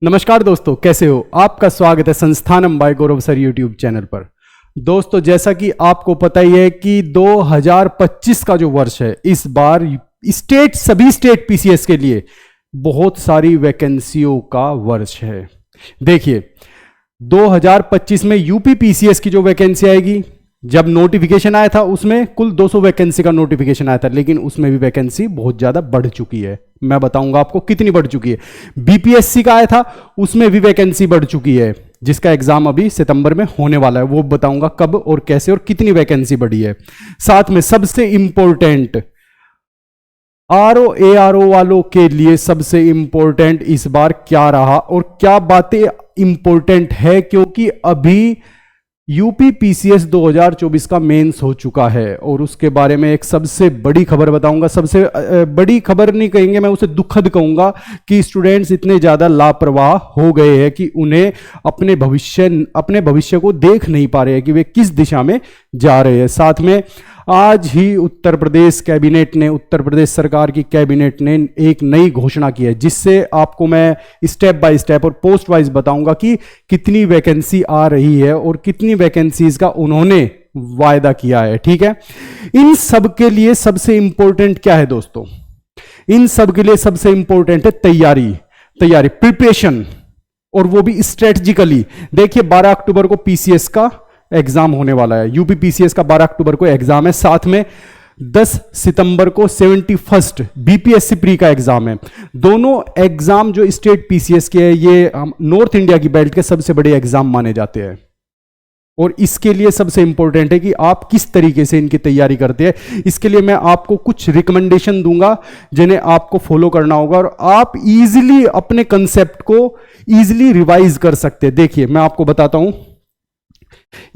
नमस्कार दोस्तों, कैसे हो? आपका स्वागत है संस्थानम बाय गौरव सर यूट्यूब चैनल पर। दोस्तों, जैसा कि आपको पता ही है कि 2025 का जो वर्ष है, इस बार सभी स्टेट पीसीएस के लिए बहुत सारी वैकेंसियों का वर्ष है। देखिए, 2025 में यूपी पीसीएस की जो वैकेंसी आएगी, जब नोटिफिकेशन आया था उसमें कुल 200 वैकेंसी का नोटिफिकेशन आया था, लेकिन उसमें भी वैकेंसी बहुत ज्यादा बढ़ चुकी है। मैं बताऊंगा आपको कितनी बढ़ चुकी है। बीपीएससी का आया था, उसमें भी वैकेंसी बढ़ चुकी है, जिसका एग्जाम अभी सितंबर में होने वाला है। वो बताऊंगा कब और कैसे और कितनी वैकेंसी बढ़ी है। साथ में सबसे इंपॉर्टेंट आरओ एआरओ वालों के लिए सबसे इंपॉर्टेंट इस बार क्या रहा और क्या बातें इंपॉर्टेंट है, क्योंकि अभी यूपी पीसीएस 2024 का मेंस हो चुका है और उसके बारे में एक सबसे बड़ी खबर बताऊंगा। सबसे बड़ी खबर नहीं कहेंगे, मैं उसे दुखद कहूंगा कि स्टूडेंट्स इतने ज्यादा लापरवाह हो गए हैं कि उन्हें अपने भविष्य को देख नहीं पा रहे हैं कि वे किस दिशा में जा रहे हैं। साथ में आज ही उत्तर प्रदेश सरकार की कैबिनेट ने एक नई घोषणा की है, जिससे आपको मैं स्टेप बाय स्टेप और पोस्ट वाइज बताऊंगा कि कितनी वैकेंसी आ रही है और कितनी वैकेंसीज का उन्होंने वायदा किया है। ठीक है, इन सब के लिए सबसे इंपॉर्टेंट क्या है दोस्तों? इन सब के लिए सबसे इंपॉर्टेंट है तैयारी, प्रिपरेशन, और वो भी स्ट्रेटजिकली। देखिए, 12 अक्टूबर को पीसीएस का एग्जाम होने वाला है। यूपी पीसीएस का 12 अक्टूबर को एग्जाम है। साथ में 10 सितंबर को 71st बीपीएससी प्री का एग्जाम है। दोनों एग्जाम जो स्टेट पीसीएस के है, ये नॉर्थ इंडिया की बेल्ट के सबसे बड़े एग्जाम माने जाते हैं और इसके लिए सबसे इंपॉर्टेंट है कि आप किस तरीके से इनकी तैयारी करते हैं। इसके लिए मैं आपको कुछ रिकमेंडेशन दूंगा जिन्हें आपको फॉलो करना होगा और आप इजीली अपने कंसेप्ट को इजीली रिवाइज कर सकते हैं। देखिए, मैं आपको बताता हूं,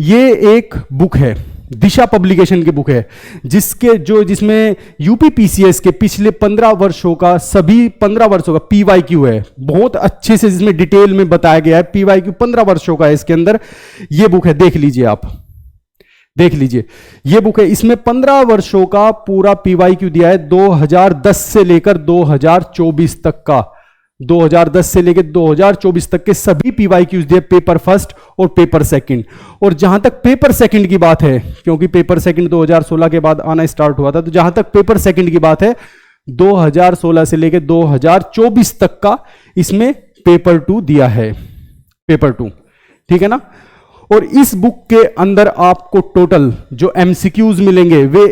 ये एक बुक है, दिशा पब्लिकेशन की बुक है, जिसमें यूपी पीसीएस के पिछले 15 वर्षों का पीवाईक्यू है। बहुत अच्छे से जिसमें डिटेल में बताया गया है। पीवाईक्यू 15 वर्षों का है इसके अंदर। ये बुक है, देख लीजिए, आप देख लीजिए, ये बुक है। इसमें 15 वर्षों का पूरा पीवाईक्यू दिया है, 2010 से लेकर 2024 तक का। 2010 से लेकर 2024 तक के सभी पीवाईक्यूज दिए, पेपर फर्स्ट और पेपर सेकंड। और जहां तक पेपर सेकंड की बात है, क्योंकि पेपर सेकंड 2016 के बाद आना स्टार्ट हुआ था, तो जहां तक पेपर सेकंड की बात है, 2016 से लेकर 2024 तक का इसमें पेपर 2 दिया है, पेपर 2। ठीक है ना? और इस बुक के अंदर आपको टोटल जो एमसीक्यूज मिलेंगे वे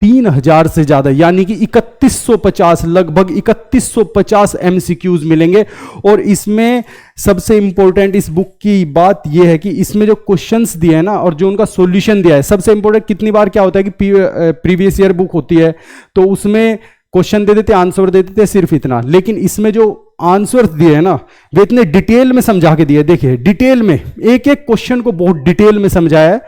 3000 से ज्यादा, यानी कि 3150, लगभग 3150 एमसीक्यूज मिलेंगे। और इसमें सबसे इंपॉर्टेंट इस बुक की बात यह है कि इसमें जो क्वेश्चंस दिए हैं ना और जो उनका सॉल्यूशन दिया है, सबसे इंपॉर्टेंट, कितनी बार क्या होता है कि प्रीवियस ईयर बुक होती है तो उसमें क्वेश्चन दे देते, आंसर दे देते, सिर्फ इतना। लेकिन इसमें जो आंसर दिए हैं ना, वे इतने डिटेल में समझा के दिए। देखिए, डिटेल में एक एक क्वेश्चन को बहुत डिटेल में समझाया है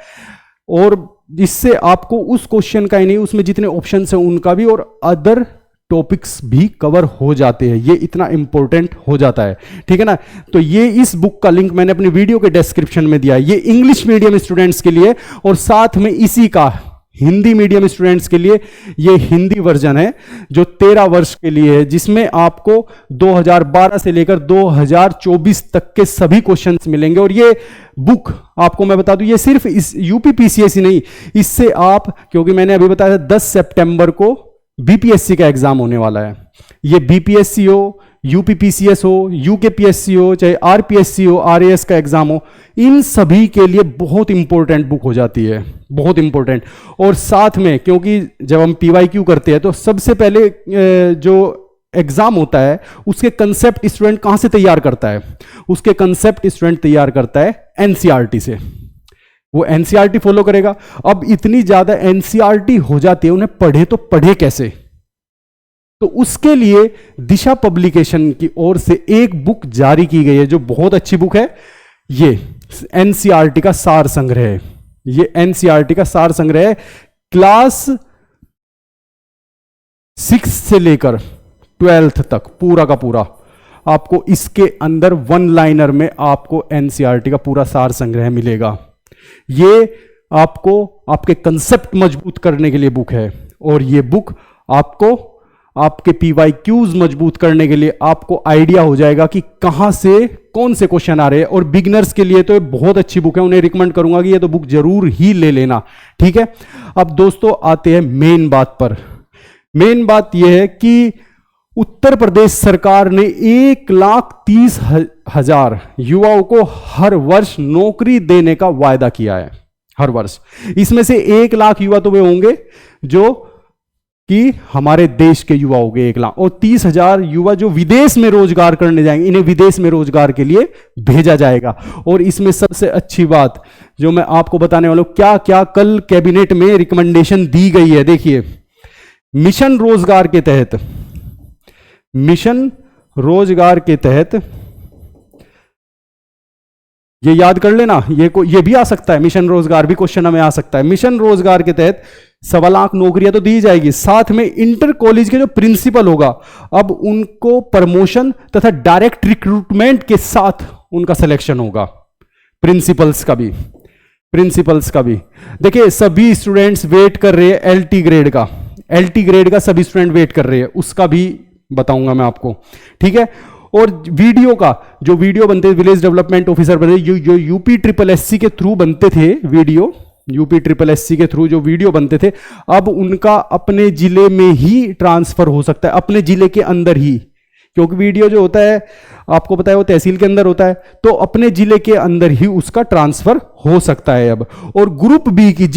और जिससे आपको उस क्वेश्चन का ही नहीं, उसमें जितने ऑप्शंस हैं उनका भी और अदर टॉपिक्स भी कवर हो जाते हैं। ये इतना इंपॉर्टेंट हो जाता है। ठीक है ना? तो ये इस बुक का लिंक मैंने अपनी वीडियो के डिस्क्रिप्शन में दिया है। ये इंग्लिश मीडियम स्टूडेंट्स के लिए, और साथ में इसी का हिंदी मीडियम स्टूडेंट्स के लिए ये हिंदी वर्जन है जो 13 वर्ष के लिए है, जिसमें आपको 2012 से लेकर 2024 तक के सभी क्वेश्चंस मिलेंगे। और ये बुक आपको मैं बता दूं, ये सिर्फ इस यूपी पीसीएस ही नहीं, इससे आप, क्योंकि मैंने अभी बताया था 10 सितंबर को बीपीएससी का एग्जाम होने वाला है। ये बीपीएससी हो, यूपी पीसीएस हो, यूके पीएससी हो, चाहे आरपीएससी हो, आरएएस का एग्जाम हो, इन सभी के लिए बहुत इंपॉर्टेंट बुक हो जाती है, बहुत इंपॉर्टेंट। और साथ में, क्योंकि जब हम पीवाईक्यू करते हैं तो सबसे पहले जो एग्जाम होता है उसके कंसेप्ट स्टूडेंट कहां से तैयार करता है? उसके कंसेप्ट स्टूडेंट तैयार करता है एनसीईआरटी से। वो एनसीईआरटी फॉलो करेगा। अब इतनी ज्यादा एनसीईआरटी हो जाती है, उन्हें पढ़े तो पढ़े कैसे? तो उसके लिए दिशा पब्लिकेशन की ओर से एक बुक जारी की गई है जो बहुत अच्छी बुक है। ये एनसीईआरटी का सार संग्रह है। ये एनसीईआरटी का सार संग्रह है, क्लास 6 से लेकर 12th तक पूरा का पूरा। आपको इसके अंदर वन लाइनर में आपको एनसीईआरटी का पूरा सार संग्रह मिलेगा। ये आपको आपके कंसेप्ट मजबूत करने के लिए बुक है और ये बुक आपको आपके PYQs मजबूत करने के लिए आपको आइडिया हो जाएगा कि कहां से कौन से क्वेश्चन आ रहे हैं। और बिगनर्स के लिए तो ये बहुत अच्छी बुक है, उन्हें रिकमेंड करूंगा कि ये तो बुक जरूर ही ले लेना। ठीक है, अब दोस्तों आते हैं मेन बात पर। मेन बात यह है कि उत्तर प्रदेश सरकार ने 1,30,000 युवाओं को हर वर्ष नौकरी देने का वायदा किया है, हर वर्ष। इसमें से 1 लाख युवा तो वे होंगे जो कि हमारे देश के युवा हो गए 1 लाख, और 30,000 युवा जो विदेश में रोजगार करने जाएंगे, इन्हें विदेश में रोजगार के लिए भेजा जाएगा। और इसमें सबसे अच्छी बात जो मैं आपको बताने वाला हूं, क्या क्या कल कैबिनेट में रिकमेंडेशन दी गई है। देखिए, मिशन रोजगार के तहत, मिशन रोजगार के तहत, ये याद कर लेना, ये भी आ सकता है, मिशन रोजगार भी क्वेश्चन में आ सकता है। मिशन रोजगार के तहत 1.25 लाख नौकरियां तो दी जाएगी, साथ में इंटर कॉलेज के जो प्रिंसिपल होगा, अब उनको प्रमोशन तथा डायरेक्ट रिक्रूटमेंट के साथ उनका सिलेक्शन होगा। प्रिंसिपल्स का भी देखिए, सभी स्टूडेंट्स वेट कर रहे हैं LT ग्रेड का, LT ग्रेड का सभी स्टूडेंट वेट कर रहे हैं, उसका भी बताऊंगा मैं आपको। ठीक है, और वीडियो का जो वीडियो बनते थे, विलेज डेवलपमेंट ऑफिसर बने, जो UPSSC के थ्रू बनते थे वीडियो, UPSSC के थ्रू जो वीडियो बनते थे, अब उनका अपने जिले में ही ट्रांसफर हो सकता है, अपने जिले के अंदर ही। क्योंकि वीडियो जो होता है आपको पता है वो तहसील के अंदर होता है, तो अपने जिले के अंदर ही उसका ट्रांसफर हो सकता है अब। और ग्रुप बी की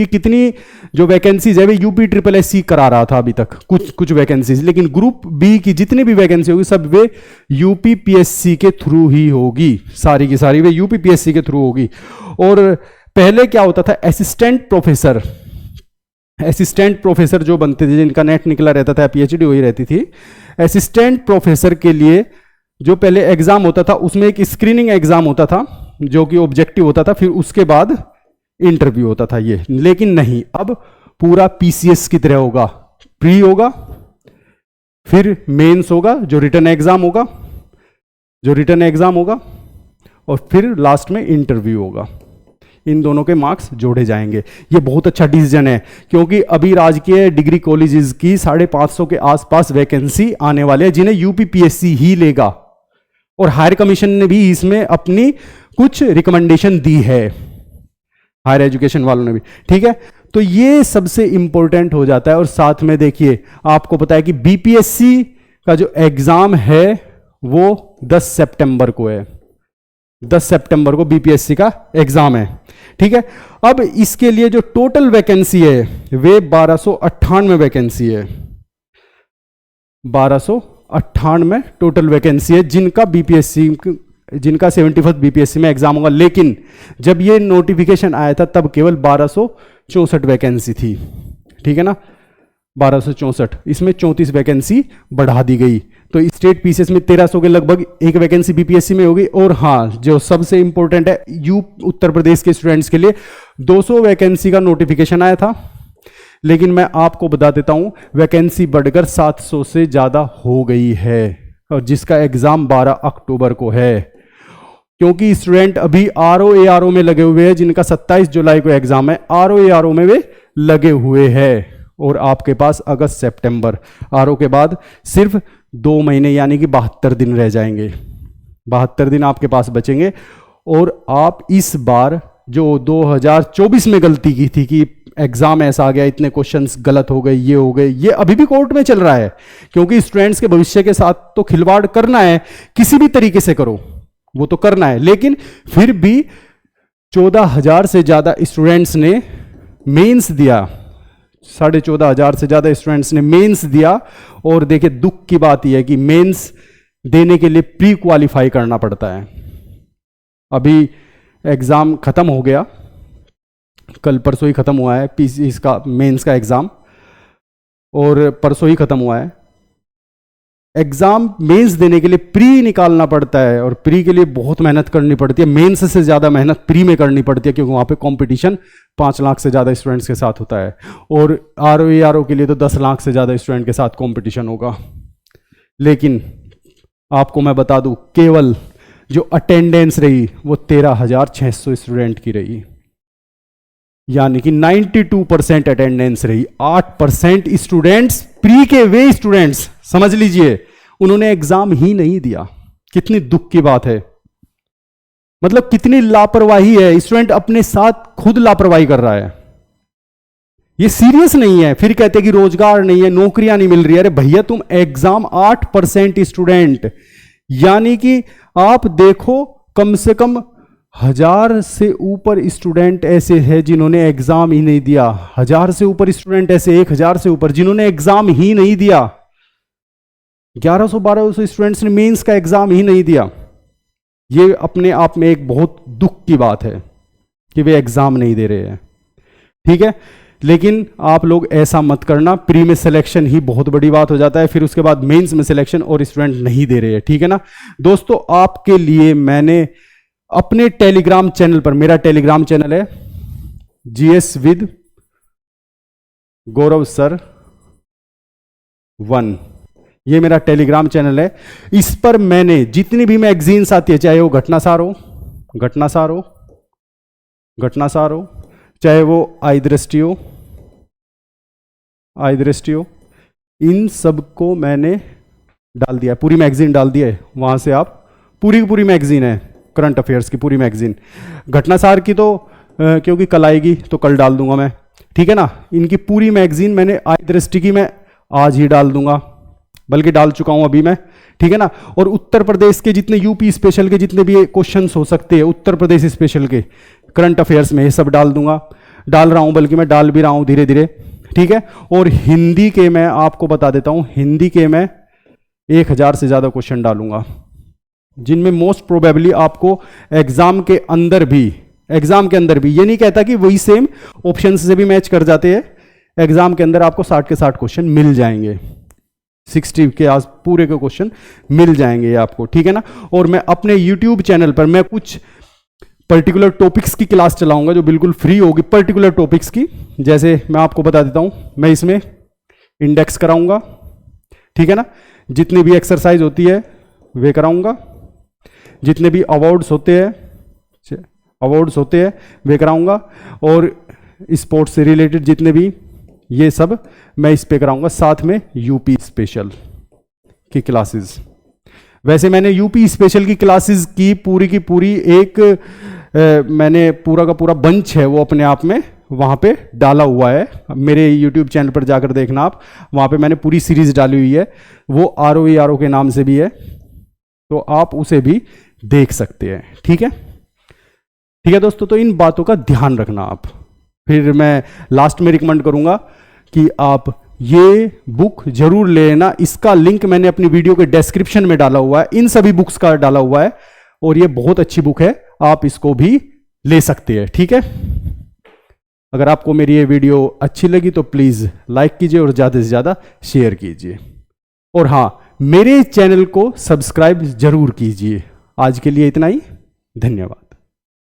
कितनी जो वैकेंसीज है वे UPSSC करा रहा था अभी तक, कुछ वैकेंसीज, लेकिन ग्रुप बी की जितनी भी वैकेंसी होगी सब वे UPSSC के थ्रू ही होगी, सारी की सारी वे UPSSC के थ्रू होगी। और पहले क्या होता था, असिस्टेंट प्रोफेसर जो बनते थे, जिनका नेट निकला रहता था, PhD हुई रहती थी, असिस्टेंट प्रोफेसर के लिए जो पहले एग्जाम होता था उसमें एक स्क्रीनिंग एग्जाम होता था जो कि ऑब्जेक्टिव होता था, फिर उसके बाद इंटरव्यू होता था ये। लेकिन नहीं, अब पूरा PCS की तरह होगा, प्री होगा, फिर मेंस होगा जो रिटन एग्जाम होगा, और फिर लास्ट में इंटरव्यू होगा। इन दोनों के मार्क्स जोड़े जाएंगे। ये बहुत अच्छा डिसीजन है, क्योंकि अभी राजकीय डिग्री कॉलेजेस की 550 के आसपास वैकेंसी आने वाले हैं, जिन्हें UPSSC ही लेगा। और हायर कमीशन ने भी इसमें अपनी कुछ रिकमेंडेशन दी है, हायर एजुकेशन वालों ने भी। ठीक है, तो ये सबसे इंपॉर्टेंट हो जाता है। और साथ में देखिए, आपको पता है कि BPSC का जो एग्जाम है वो 10 सितंबर को है, 10 सितंबर को BPSC का एग्जाम है। ठीक है, अब इसके लिए जो टोटल वैकेंसी है वे 1298 वैकेंसी है, 1298 टोटल वैकेंसी है, जिनका 71st BPSC में एग्जाम होगा। लेकिन जब ये नोटिफिकेशन आया था तब केवल 1264 वैकेंसी थी। ठीक है ना, 1264, इसमें 34 वैकेंसी बढ़ा दी गई, तो स्टेट PCS में 1300 के लगभग एक वैकेंसी BPSC में होगी। और हाँ, जो सबसे इंपॉर्टेंट है, उत्तर प्रदेश के स्टूडेंट्स के लिए 200 वैकेंसी का नोटिफिकेशन आया था, लेकिन मैं आपको बता देता हूं वैकेंसी बढ़कर 700 से ज्यादा हो गई है, और जिसका एग्जाम 12 अक्टूबर को है। क्योंकि स्टूडेंट अभी RO-ARO में लगे हुए हैं, जिनका 27 जुलाई को एग्जाम है, RO-ARO में वे लगे हुए हैं। और आपके पास अगस्त सितंबर, RO के बाद सिर्फ 2 महीने यानी कि 72 दिन रह जाएंगे, 72 दिन आपके पास बचेंगे। और आप इस बार जो 2024 में गलती की थी कि एग्जाम ऐसा आ गया, इतने क्वेश्चंस गलत हो गए, ये हो गए, ये अभी भी कोर्ट में चल रहा है, क्योंकि स्टूडेंट्स के भविष्य के साथ तो खिलवाड़ करना है, किसी भी तरीके से करो, वो तो करना है। लेकिन फिर भी 14,000 से ज्यादा स्टूडेंट्स ने मेंस दिया, 14,500 से ज्यादा स्टूडेंट्स ने मेंस दिया। और देखिए, दुख की बात यह है कि मेंस देने के लिए प्री क्वालिफाई करना पड़ता है। अभी एग्जाम खत्म हो गया, कल परसों ही खत्म हुआ है इसका मेंस का एग्जाम, और परसों ही खत्म हुआ है। एग्जाम मेंस देने के लिए प्री निकालना पड़ता है, और प्री के लिए बहुत मेहनत करनी पड़ती है, मेंस से ज्यादा मेहनत प्री में करनी पड़ती है, क्योंकि वहां पे कंपटीशन 5 लाख से ज्यादा स्टूडेंट्स के साथ होता है। और RO-ARO के लिए तो 10 लाख से ज्यादा स्टूडेंट के साथ कंपटीशन होगा। लेकिन आपको मैं बता दूं, केवल जो अटेंडेंस रही वो 13,600 स्टूडेंट की रही। यानी कि 92% अटेंडेंस रही। 8% स्टूडेंट्स, प्री के वे स्टूडेंट्स समझ लीजिए, उन्होंने एग्जाम ही नहीं दिया। कितनी दुख की बात है, मतलब कितनी लापरवाही है। स्टूडेंट अपने साथ खुद लापरवाही कर रहा है, ये सीरियस नहीं है। फिर कहते हैं कि रोजगार नहीं है, नौकरियां नहीं मिल रही है। अरे भैया तुम एग्जाम 8% स्टूडेंट, यानी कि आप देखो कम से कम 1000 से ऊपर स्टूडेंट ऐसे हैं जिन्होंने एग्जाम ही नहीं दिया। 1000 से ऊपर स्टूडेंट ऐसे, 1000 से ऊपर जिन्होंने एग्जाम ही नहीं दिया। 1100-1200 स्टूडेंट्स ने मेंस का एग्जाम ही नहीं दिया। ये अपने आप में एक बहुत दुख की बात है कि वे एग्जाम नहीं दे रहे हैं, ठीक है। लेकिन आप लोग ऐसा मत करना, प्री में सिलेक्शन ही बहुत बड़ी बात हो जाता है, फिर उसके बाद मेंस में सिलेक्शन और स्टूडेंट नहीं दे रहे हैं, ठीक है ना। दोस्तों आपके लिए मैंने अपने टेलीग्राम चैनल पर, मेरा टेलीग्राम चैनल है GS विद गौरव सर 1, ये मेरा टेलीग्राम चैनल है। इस पर मैंने जितनी भी मैगजीन्स आती है, चाहे वो घटनासार हो, चाहे वो आई दृष्टि हो, इन सबको मैंने डाल दिया, पूरी मैगजीन डाल दी है। वहां से आप पूरी मैगजीन है, करंट अफेयर्स की पूरी मैगजीन। घटनासार की तो क्योंकि कल आएगी तो कल डाल दूंगा मैं, ठीक है ना। इनकी पूरी मैगजीन मैंने आई दृष्टि की मैं आज ही डाल दूंगा, बल्कि डाल चुका हूं अभी मैं, ठीक है ना। और उत्तर प्रदेश के जितने यूपी स्पेशल के जितने भी क्वेश्चंस हो सकते हैं उत्तर प्रदेश स्पेशल के करंट अफेयर्स में, ये सब डाल दूंगा, डाल रहा हूं, बल्कि मैं डाल भी रहा हूं धीरे धीरे, ठीक है। और हिंदी के मैं आपको बता देता हूं, हिंदी के मैं 1000 से ज्यादा क्वेश्चन डालूंगा, जिनमें मोस्ट प्रोबेबली आपको एग्जाम के अंदर भी, ये नहीं कहता कि वही सेम ऑप्शन से भी मैच कर जाते हैं, एग्जाम के अंदर आपको 60 के 60 क्वेश्चन मिल जाएंगे, 60 के आस पूरे के क्वेश्चन मिल जाएंगे आपको, ठीक है ना। और मैं अपने YouTube चैनल पर मैं कुछ पर्टिकुलर टॉपिक्स की क्लास चलाऊंगा जो बिल्कुल फ्री होगी, पर्टिकुलर टॉपिक्स की। जैसे मैं आपको बता देता हूं, मैं इसमें इंडेक्स कराऊंगा, ठीक है ना। जितनी भी एक्सरसाइज होती है वे कराऊंगा, जितने भी अवार्ड्स होते हैं वे कराऊंगा, और स्पोर्ट्स से रिलेटेड जितने भी, ये सब मैं इस पे कराऊंगा। साथ में यूपी स्पेशल की क्लासेस, वैसे मैंने यूपी स्पेशल की क्लासेस की पूरी एक मैंने पूरा का पूरा बंच है वो अपने आप में वहां पे डाला हुआ है। मेरे YouTube चैनल पर जाकर देखना आप, वहां पे मैंने पूरी सीरीज डाली हुई है, वो ROE के नाम से भी है, तो आप उसे भी देख सकते हैं, ठीक है दोस्तों। तो इन बातों का ध्यान रखना आप। फिर मैं लास्ट में रिकमेंड करूंगा कि आप ये बुक जरूर लेना, इसका लिंक मैंने अपनी वीडियो के डिस्क्रिप्शन में डाला हुआ है, इन सभी बुक्स का डाला हुआ है, और ये बहुत अच्छी बुक है, आप इसको भी ले सकते हैं, ठीक है। अगर आपको मेरी ये वीडियो अच्छी लगी तो प्लीज लाइक कीजिए और ज्यादा से ज्यादा शेयर कीजिए, और हां, मेरे चैनल को सब्सक्राइब जरूर कीजिए। आज के लिए इतना ही, धन्यवाद।